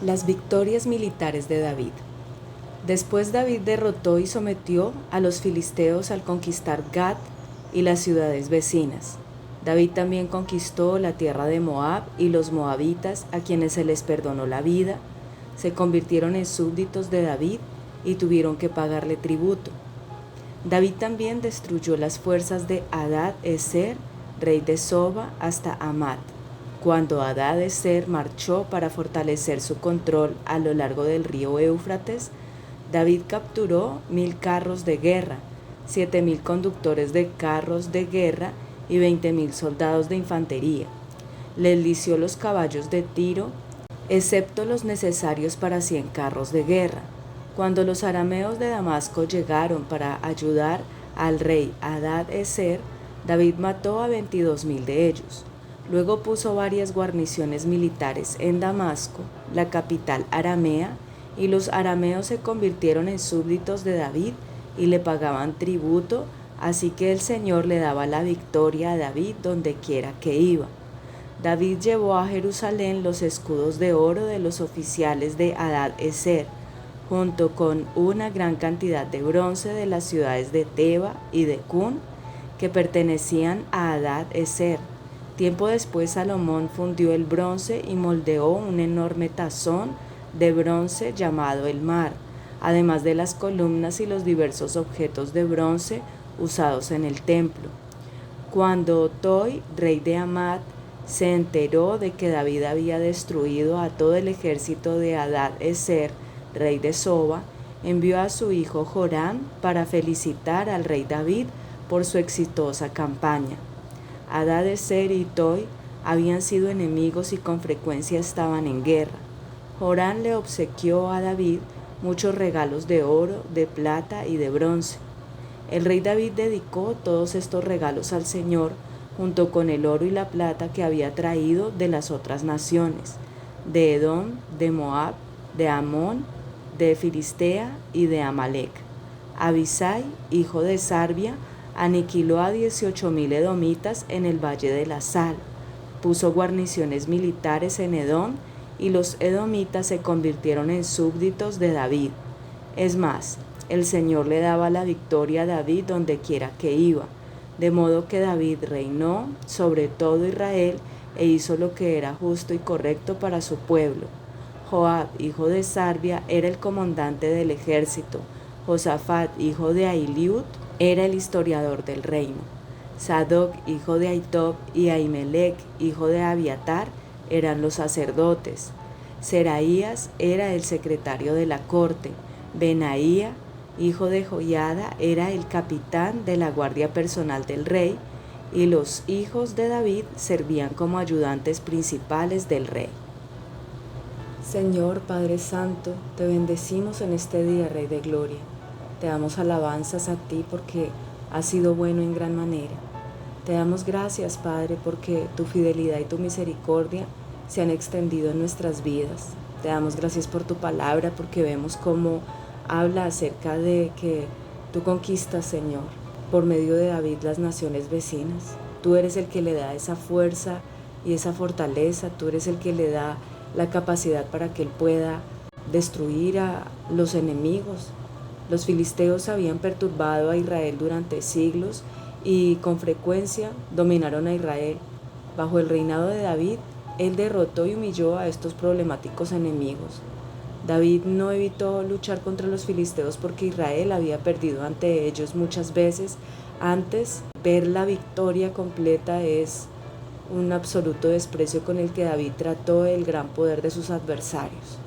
Las victorias militares de David. Después David derrotó y sometió a los filisteos al conquistar Gat y las ciudades vecinas. David también conquistó la tierra de Moab, y los moabitas, a quienes se les perdonó la vida, se convirtieron en súbditos de David y tuvieron que pagarle tributo. David también destruyó las fuerzas de Hadad-ezer, rey de Soba, hasta Hamat. Cuando Hadad-ezer marchó para fortalecer su control a lo largo del río Éufrates, David capturó 1000 carros de guerra, 7000 conductores de carros de guerra y 20.000 soldados de infantería. Les lició los caballos de Tiro, excepto los necesarios para 100 carros de guerra. Cuando los arameos de Damasco llegaron para ayudar al rey Hadad-ezer, David mató a 22.000 de ellos. Luego puso varias guarniciones militares en Damasco, la capital aramea, y los arameos se convirtieron en súbditos de David y le pagaban tributo, así que el Señor le daba la victoria a David donde quiera que iba. David llevó a Jerusalén los escudos de oro de los oficiales de Hadad-ezer, junto con una gran cantidad de bronce de las ciudades de Teba y de Cun, que pertenecían a Hadad-ezer. Tiempo después Salomón fundió el bronce y moldeó un enorme tazón de bronce llamado el Mar, además de las columnas y los diversos objetos de bronce usados en el templo. Cuando Toi, rey de Hamat, se enteró de que David había destruido a todo el ejército de Hadad-ezer, rey de Soba, envió a su hijo Joram para felicitar al rey David por su exitosa campaña. Hadad-ezer y Toi habían sido enemigos y con frecuencia estaban en guerra. Joram le obsequió a David muchos regalos de oro, de plata y de bronce. El rey David dedicó todos estos regalos al Señor, junto con el oro y la plata que había traído de las otras naciones, de Edom, de Moab, de Amón, de Filistea y de Amalec. Abisai, hijo de Sarbia, aniquiló a 18.000 edomitas en el Valle de la Sal, puso guarniciones militares en Edom, y los edomitas se convirtieron en súbditos de David. Es más, el Señor le daba la victoria a David donde quiera que iba, de modo que David reinó sobre todo Israel e hizo lo que era justo y correcto para su pueblo. Joab, hijo de Sarbia, era el comandante del ejército. Josafat, hijo de Ahiliud, era el historiador del reino. Sadoc, hijo de Ahitob, y Ahimelech, hijo de Abiatar, eran los sacerdotes. Seraías era el secretario de la corte. Benaía, hijo de Joiada, era el capitán de la guardia personal del rey, y los hijos de David servían como ayudantes principales del rey. Señor Padre Santo, te bendecimos en este día, Rey de Gloria. Te damos alabanzas a ti porque has sido bueno en gran manera. Te damos gracias, Padre, porque tu fidelidad y tu misericordia se han extendido en nuestras vidas. Te damos gracias por tu palabra, porque vemos cómo habla acerca de que tú conquistas, Señor, por medio de David las naciones vecinas. Tú eres el que le da esa fuerza y esa fortaleza. Tú eres el que le da la capacidad para que él pueda destruir a los enemigos. Los filisteos habían perturbado a Israel durante siglos y con frecuencia dominaron a Israel. Bajo el reinado de David, él derrotó y humilló a estos problemáticos enemigos. David no evitó luchar contra los filisteos porque Israel había perdido ante ellos muchas veces. Antes, ver la victoria completa es un absoluto desprecio con el que David trató el gran poder de sus adversarios.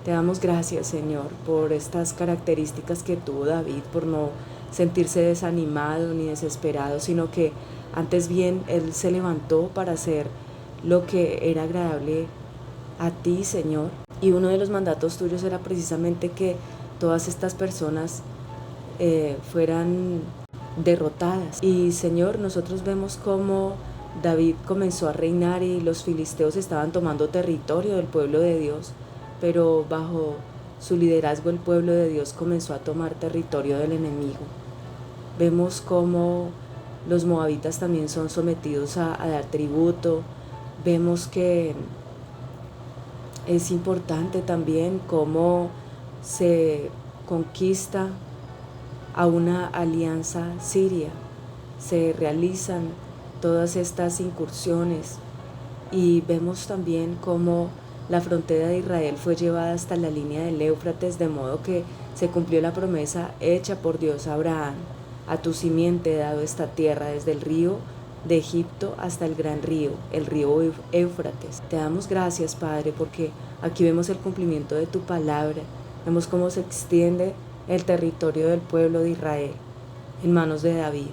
Te damos gracias, Señor, por estas características que tuvo David, por no sentirse desanimado ni desesperado, sino que antes bien él se levantó para hacer lo que era agradable a ti, Señor. Y uno de los mandatos tuyos era precisamente que todas estas personas fueran derrotadas. Y, Señor, nosotros vemos cómo David comenzó a reinar y los filisteos estaban tomando territorio del pueblo de Dios, pero bajo su liderazgo el pueblo de Dios comenzó a tomar territorio del enemigo. Vemos cómo los moabitas también son sometidos a dar tributo. Vemos que Es importante también cómo se conquista a una alianza siria. Se realizan todas estas incursiones y vemos también cómo la frontera de Israel fue llevada hasta la línea del Éufrates, de modo que se cumplió la promesa hecha por Dios a Abraham: a tu simiente he dado esta tierra, desde el río de Egipto hasta el gran río, el río Éufrates. Te damos gracias, Padre, porque aquí vemos el cumplimiento de tu palabra, vemos cómo se extiende el territorio del pueblo de Israel en manos de David.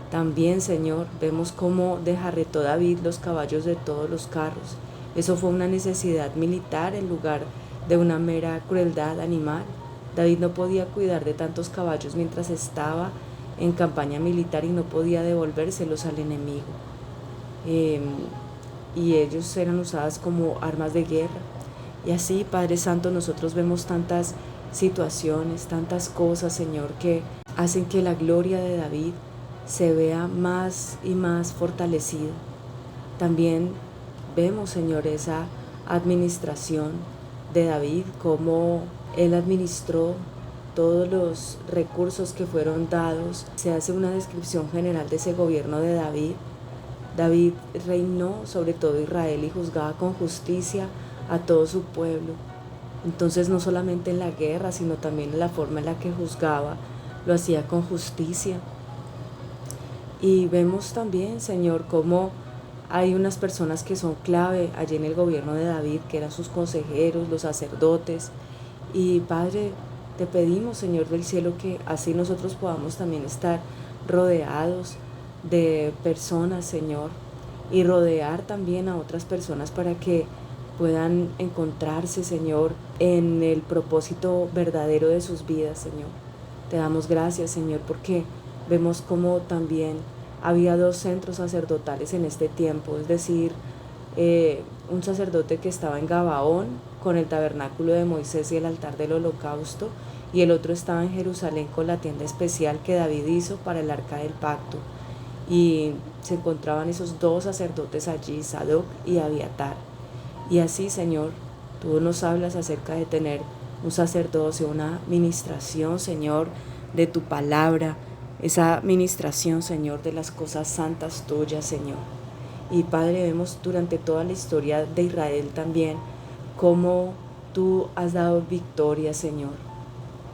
También, Señor, vemos cómo desjarretó David los caballos de todos los carros. Eso fue una necesidad militar en lugar de una mera crueldad animal. David no podía cuidar de tantos caballos mientras estaba en campaña militar y no podía devolvérselos al enemigo. Y ellos eran usadas como armas de guerra. Y así, Padre Santo, nosotros vemos tantas situaciones, tantas cosas, Señor, que hacen que la gloria de David se vea más y más fortalecida. También vemos, Señor, esa administración de David, cómo él administró todos los recursos que fueron dados. Se hace una descripción general de ese gobierno de David. David reinó sobre todo Israel y juzgaba con justicia a todo su pueblo. Entonces, no solamente en la guerra, sino también en la forma en la que juzgaba, lo hacía con justicia. Y vemos también, Señor, cómo hay unas personas que son clave allí en el gobierno de David, que eran sus consejeros, los sacerdotes. Y Padre, te pedimos, Señor del cielo, que así nosotros podamos también estar rodeados de personas, Señor, y rodear también a otras personas para que puedan encontrarse, Señor, en el propósito verdadero de sus vidas, Señor. Te damos gracias, Señor, porque vemos cómo también había 2 centros sacerdotales en este tiempo, es decir, un sacerdote que estaba en Gabaón con el tabernáculo de Moisés y el altar del holocausto, y el otro estaba en Jerusalén con la tienda especial que David hizo para el arca del pacto. Y se encontraban esos 2 sacerdotes allí, Sadoc y Abiatar. Y así, Señor, tú nos hablas acerca de tener un sacerdocio, una ministración, Señor, de tu palabra, esa ministración, Señor, de las cosas santas tuyas, Señor. Y Padre, vemos durante toda la historia de Israel también cómo tú has dado victoria, Señor,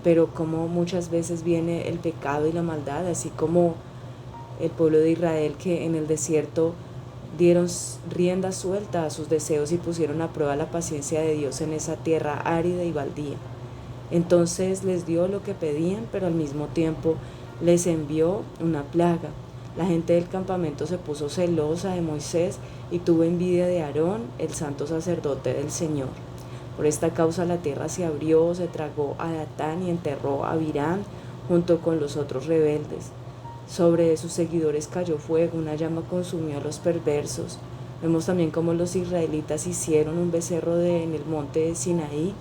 pero cómo muchas veces viene el pecado y la maldad, así como el pueblo de Israel, que en el desierto dieron rienda suelta a sus deseos y pusieron a prueba la paciencia de Dios en esa tierra árida y baldía. Entonces les dio lo que pedían, pero al mismo tiempo les envió una plaga. La gente del campamento se puso celosa de Moisés y tuvo envidia de Aarón, el santo sacerdote del Señor. Por esta causa la tierra se abrió, se tragó a Datán y enterró a Abirán junto con los otros rebeldes. Sobre sus seguidores cayó fuego, una llama consumió a los perversos. Vemos también cómo los israelitas hicieron un becerro en el monte de Sinaí,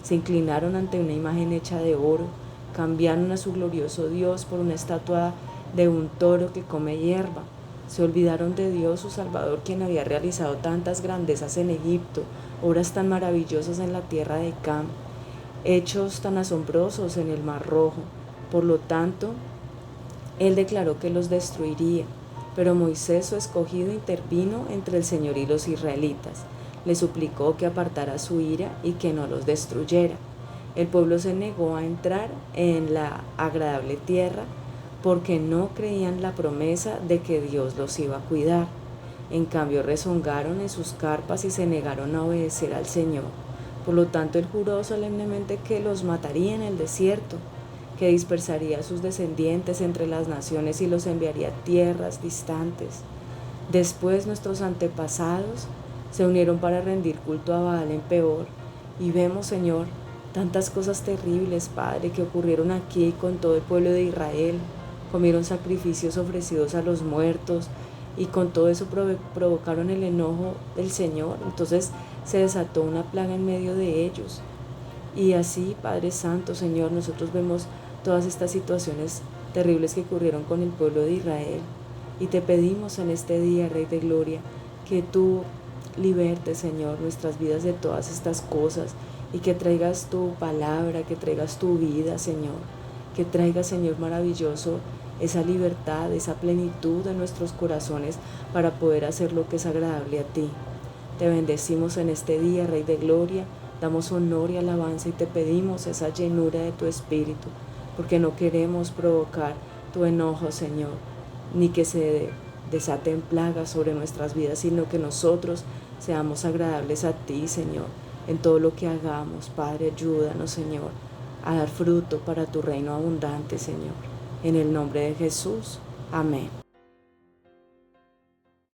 se inclinaron ante una imagen hecha de oro, cambiaron a su glorioso Dios por una estatua de un toro que come hierba. Se olvidaron de Dios, su Salvador, quien había realizado tantas grandezas en Egipto, obras tan maravillosas en la tierra de Cam, hechos tan asombrosos en el Mar Rojo. Por lo tanto, Él declaró que los destruiría, pero Moisés, su escogido, intervino entre el Señor y los israelitas. Le suplicó que apartara su ira y que no los destruyera. El pueblo se negó a entrar en la agradable tierra porque no creían la promesa de que Dios los iba a cuidar. En cambio, rezongaron en sus carpas y se negaron a obedecer al Señor. Por lo tanto, Él juró solemnemente que los mataría en el desierto, que dispersaría a sus descendientes entre las naciones y los enviaría a tierras distantes. Después, nuestros antepasados se unieron para rendir culto a Baal en Peor. Y vemos, Señor, tantas cosas terribles, Padre, que ocurrieron aquí con todo el pueblo de Israel. Comieron sacrificios ofrecidos a los muertos y con todo eso provocaron el enojo del Señor. Entonces se desató una plaga en medio de ellos. Y así, Padre Santo, Señor, nosotros vemos todas estas situaciones terribles que ocurrieron con el pueblo de Israel. Y te pedimos en este día, Rey de Gloria, que tú liberte, Señor, nuestras vidas de todas estas cosas y que traigas tu palabra, que traigas tu vida, Señor, que traigas, Señor maravilloso, esa libertad, esa plenitud en nuestros corazones para poder hacer lo que es agradable a ti. Te bendecimos en este día, Rey de Gloria, damos honor y alabanza y te pedimos esa llenura de tu Espíritu, porque no queremos provocar tu enojo, Señor, ni que se desaten plagas sobre nuestras vidas, sino que nosotros seamos agradables a ti, Señor, en todo lo que hagamos. Padre, ayúdanos, Señor, a dar fruto para tu reino abundante, Señor. En el nombre de Jesús. Amén.